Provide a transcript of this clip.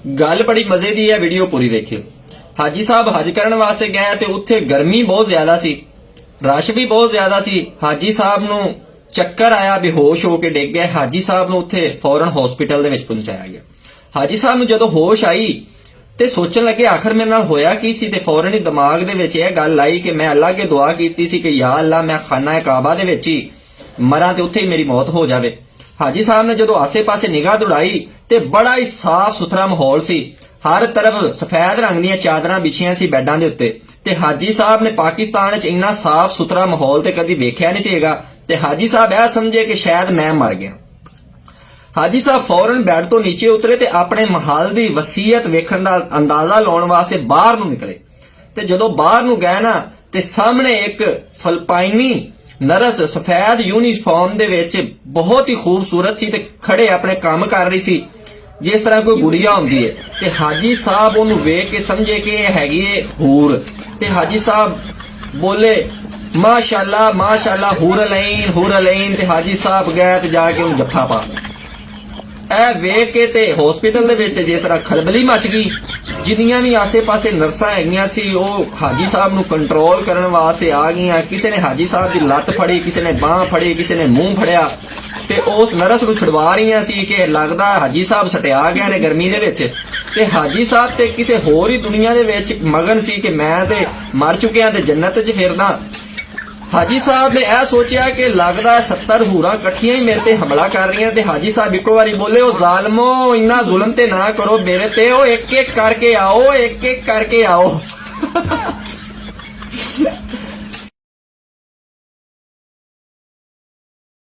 गल बड़ी मजे की है, वीडियो पूरी देखियो। हाजी साहब हज करन वास्ते गए ते उत्थे गर्मी बहुत ज्यादा सी, रश भी बहुत ज्यादा सी। हाजी साहब नू चक्कर आया, बेहोश होके डिग गए। हाजी साहब नू उत्थे फौरन हॉस्पिटल दे विच पहुंचाया गया। हाजी साहब नू जदों होश आई ते सोचन लगे आखिर मेरे नाल होया की सी, ते फौरन ही दिमाग दे विच यह गल आई कि मैं अल्लाह के दुआ कीती सी कि या अल्लाह मैं खाना काबा दे विच ही मरां ते उत्थे ही मेरी मौत हो जावे। हाजी साहब ने जदों आसे पासे निगाह दौड़ाई ते बड़ा ही साफ सुथरा माहौल सी, हर तरफ सफेद रंग दीयां चादरां बिछियां सी बैडां दे उत्ते। ते हाजी साहब ने पाकिस्तान च इन्ना साफ सुथरा माहौल ते कदी वेख्या नहीं सीगा। ते हाजी साहब यह समझे कि शायद मैं मर गया। हाजी साहब फौरन बैड तो नीचे उतरे ते अपने महल दी वसीयत वेखण दा अंदाजा लाउण वास्ते बाहर नूं निकले। ते जदों बाहर नूं गए ना ते सामने एक फिलिपाइनी नरस सफेद यूनीफॉर्म दे विच बहुत ही खूबसूरत सी ते खड़े अपने काम कर रही सी जिस तरह कोई गुड़िया होंदी है। ते हाजी साहब उन्हें वेख के समझे कि यह हैगी है हूर। ते हाजी साहब बोले माशाअल्लाह माशाअल्लाह हूर अलैन। ते हाजी साहब गए ते जाके उन्हें जफ्फा पा ए वेख के ते हॉस्पिटल दे विच जिस तरह खलबली मच गई। जिन्नियां भी आसे पासे नर्सां हैगियां सी वो हाजी साहब नूं कंट्रोल करन वास्ते आ गईयां। किसी ने हाजी साहब की लत्त फड़ी, किसी ने बांह फड़ी, किसी ने मूंह फड़िया ते उस नरस नूं छुड़वा रहीआं सी कि लगदा हाजी साहब सटिया गए ने गर्मी दे विच। ते हाजी साहब ते किसी होर ही दुनिया दे विच मगन सी कि मैं ते मर चुकिया ते जन्नत च फिरदा। हाजी साहब ने यह सोचा कि लगदा 70 हूरां कट्ठियां ही मेरे ते हमला कर रही। ते हाजी साहब इको बारी बोले ओ जालमो इन्ना जुल्म ते ना करो मेरे ते, ओ एक एक करके आओ, एक एक करके आओ।